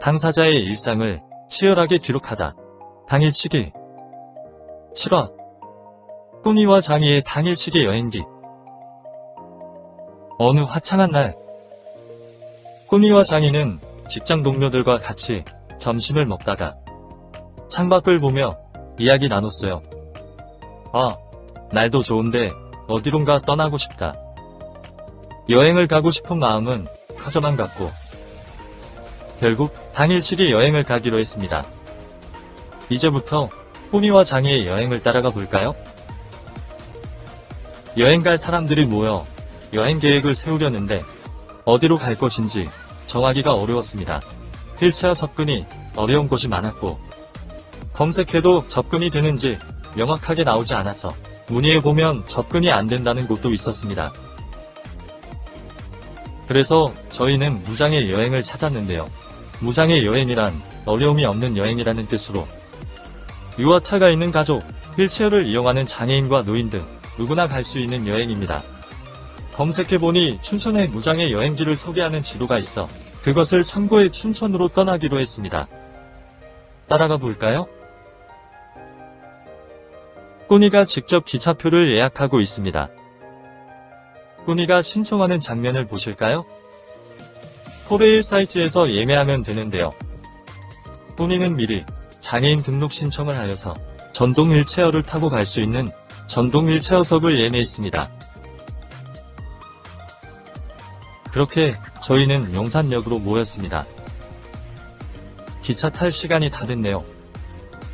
당사자의 일상을 치열하게 기록하다. 당일치기 7화 꾸니와 장이의 당일치기 여행기. 어느 화창한 날, 꾸니와 장이는 직장 동료들과 같이 점심을 먹다가 창밖을 보며 이야기 나눴어요. 아, 날도 좋은데 어디론가 떠나고 싶다. 여행을 가고 싶은 마음은 커져만 갔고 결국 당일치기 여행을 가기로 했습니다. 이제부터 꾸니와 장이의 여행을 따라가 볼까요? 여행 갈 사람들이 모여 여행 계획을 세우려는데 어디로 갈 것인지 정하기가 어려웠습니다. 휠체어 접근이 어려운 곳이 많았고 검색해도 접근이 되는지 명확하게 나오지 않아서 문의해보면 접근이 안 된다는 곳도 있었습니다. 그래서 저희는 무장의 여행을 찾았는데요. 무장의 여행이란 어려움이 없는 여행이라는 뜻으로 유아차가 있는 가족, 휠체어를 이용하는 장애인과 노인 등 누구나 갈 수 있는 여행입니다. 검색해보니 춘천에 무장의 여행지를 소개하는 지도가 있어 그것을 참고해 춘천으로 떠나기로 했습니다. 따라가 볼까요? 꾸니가 직접 기차표를 예약하고 있습니다. 꾸니가 신청하는 장면을 보실까요? 코레일 사이트에서 예매하면 되는데요. 꾸니는 미리 장애인 등록 신청을 하여서 전동 휠체어를 타고 갈 수 있는 전동 휠체어석을 예매했습니다. 그렇게 저희는 용산역으로 모였습니다. 기차 탈 시간이 다 됐네요.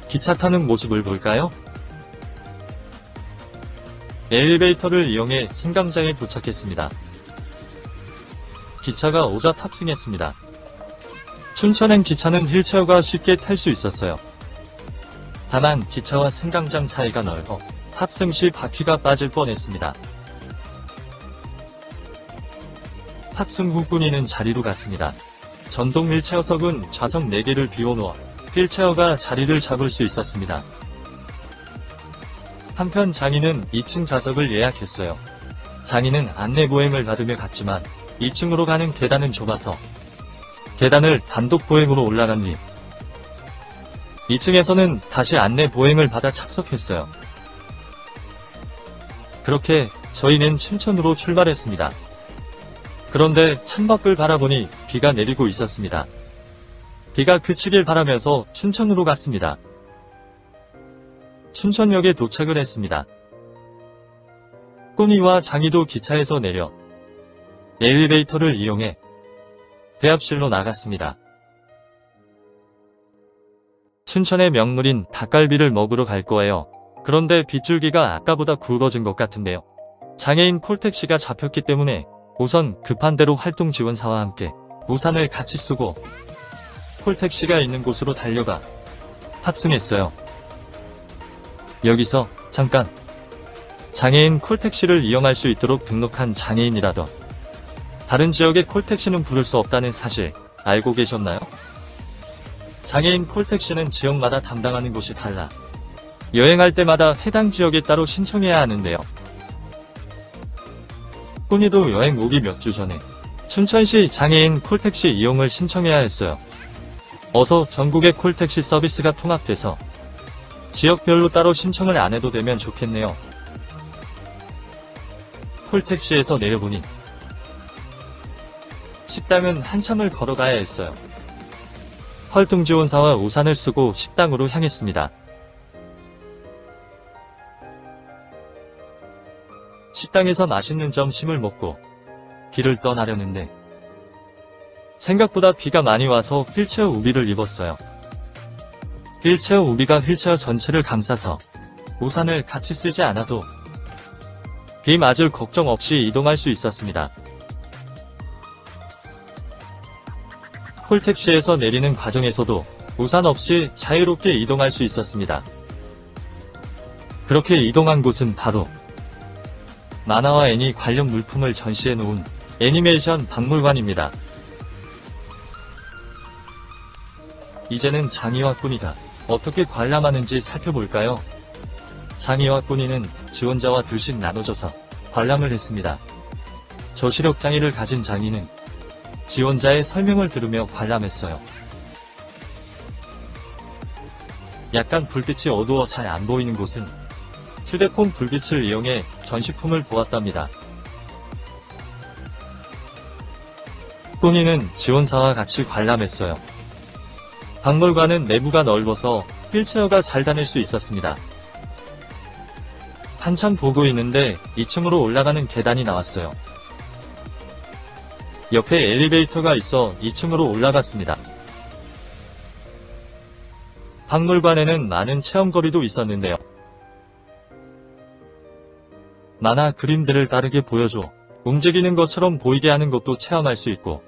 기차 타는 모습을 볼까요? 엘리베이터를 이용해 승강장에 도착했습니다. 기차가 오자 탑승했습니다. 춘천행 기차는 휠체어가 쉽게 탈 수 있었어요. 다만 기차와 승강장 사이가 넓어 탑승 시 바퀴가 빠질 뻔했습니다. 탑승 후 꾸니는 자리로 갔습니다. 전동 휠체어석은 좌석 4개를 비워놓아 휠체어가 자리를 잡을 수 있었습니다. 한편 장이는 2층 좌석을 예약했어요. 장이는 안내 보행을 받으며 갔지만 2층으로 가는 계단은 좁아서 계단을 단독 보행으로 올라간 뒤 2층에서는 다시 안내 보행을 받아 착석했어요. 그렇게 저희는 춘천으로 출발했습니다. 그런데 창밖을 바라보니 비가 내리고 있었습니다. 비가 그치길 바라면서 춘천으로 갔습니다. 춘천역에 도착을 했습니다. 꾸니와 장이도 기차에서 내려 엘리베이터를 이용해 대합실로 나갔습니다. 춘천의 명물인 닭갈비를 먹으러 갈 거예요. 그런데 빗줄기가 아까보다 굵어진 것 같은데요. 장애인 콜택시가 잡혔기 때문에 우선 급한 대로 활동지원사와 함께 우산을 같이 쓰고 콜택시가 있는 곳으로 달려가 탑승했어요. 여기서 잠깐, 장애인 콜택시를 이용할 수 있도록 등록한 장애인이라도 다른 지역의 콜택시는 부를 수 없다는 사실 알고 계셨나요? 장애인 콜택시는 지역마다 담당하는 곳이 달라 여행할 때마다 해당 지역에 따로 신청해야 하는데요. 꾸니도 여행 오기 몇 주 전에 춘천시 장애인 콜택시 이용을 신청해야 했어요. 어서 전국의 콜택시 서비스가 통합돼서 지역별로 따로 신청을 안 해도 되면 좋겠네요. 콜택시에서 내려보니 식당은 한참을 걸어가야 했어요. 활동지원사와 우산을 쓰고 식당으로 향했습니다. 식당에서 맛있는 점심을 먹고 길을 떠나려는데 생각보다 비가 많이 와서 휠체어 우비를 입었어요. 휠체어 우비가 휠체어 전체를 감싸서 우산을 같이 쓰지 않아도 비 맞을 걱정 없이 이동할 수 있었습니다. 콜택시에서 내리는 과정에서도 우산 없이 자유롭게 이동할 수 있었습니다. 그렇게 이동한 곳은 바로 만화와 애니 관련 물품을 전시해 놓은 애니메이션 박물관입니다. 이제는 장이와 꾸니가 어떻게 관람하는지 살펴볼까요? 장이와 꾸니는 지원자와 둘씩 나눠져서 관람을 했습니다. 저시력 장애를 가진 장이는 지원자의 설명을 들으며 관람했어요. 약간 불빛이 어두워 잘 안 보이는 곳은 휴대폰 불빛을 이용해 전시품을 보았답니다. 꾸니는 지원사와 같이 관람했어요. 박물관은 내부가 넓어서 휠체어가 잘 다닐 수 있었습니다. 한참 보고 있는데 2층으로 올라가는 계단이 나왔어요. 옆에 엘리베이터가 있어 2층으로 올라갔습니다. 박물관에는 많은 체험거리도 있었는데요. 만화 그림들을 빠르게 보여줘 움직이는 것처럼 보이게 하는 것도 체험할 수 있고,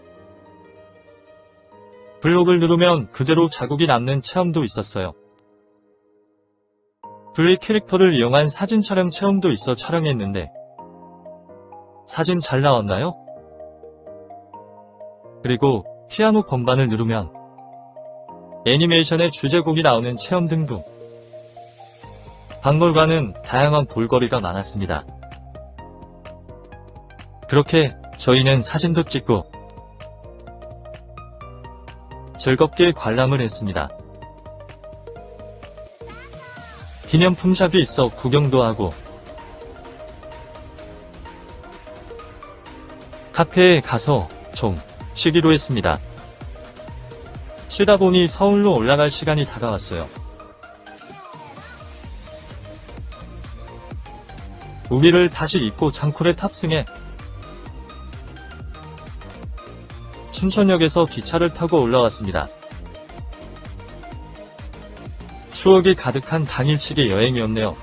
블록을 누르면 그대로 자국이 남는 체험도 있었어요. 플레이 캐릭터를 이용한 사진 촬영 체험도 있어 촬영했는데 사진 잘 나왔나요? 그리고 피아노 건반을 누르면 애니메이션의 주제곡이 나오는 체험 등등. 박물관은 다양한 볼거리가 많았습니다. 그렇게 저희는 사진도 찍고 즐겁게 관람을 했습니다. 기념품 샵이 있어 구경도 하고 카페에 가서 좀 쉬기로 했습니다. 쉬다 보니 서울로 올라갈 시간이 다가왔어요. 우비를 다시 입고 장콜에 탑승해 춘천역에서 기차를 타고 올라왔습니다. 추억이 가득한 당일치기 여행이었네요.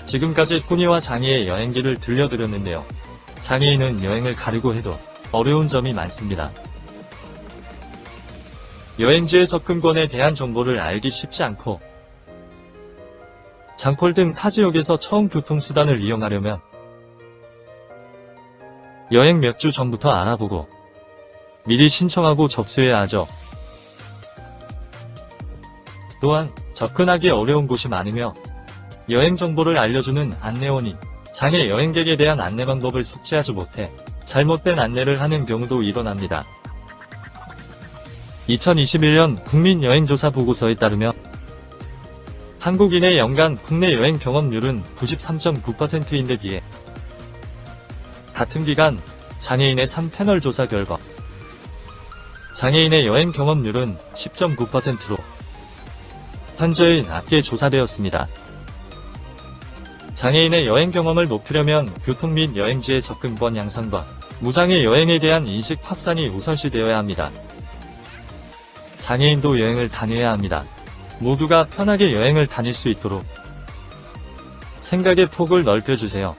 지금까지 꾸니와 장희의 여행기를 들려드렸는데요. 장애인은 여행을 가려고 해도 어려운 점이 많습니다. 여행지의 접근권에 대한 정보를 알기 쉽지 않고, 장폴 등 타 지역에서 처음 교통수단을 이용하려면 여행 몇 주 전부터 알아보고 미리 신청하고 접수해야 하죠. 또한 접근하기 어려운 곳이 많으며 여행 정보를 알려주는 안내원이 장애 여행객에 대한 안내 방법을 숙지하지 못해 잘못된 안내를 하는 경우도 일어납니다. 2021년 국민여행조사 보고서에 따르면 한국인의 연간 국내 여행 경험률은 93.9%인데 비해 같은 기간 장애인의 3패널 조사 결과 장애인의 여행 경험률은 10.9%로 현저히 낮게 조사되었습니다. 장애인의 여행 경험을 높이려면 교통 및 여행지의 접근권 향상과 무장애 여행에 대한 인식 확산이 우선시되어야 합니다. 장애인도 여행을 다녀야 합니다. 모두가 편하게 여행을 다닐 수 있도록 생각의 폭을 넓혀주세요.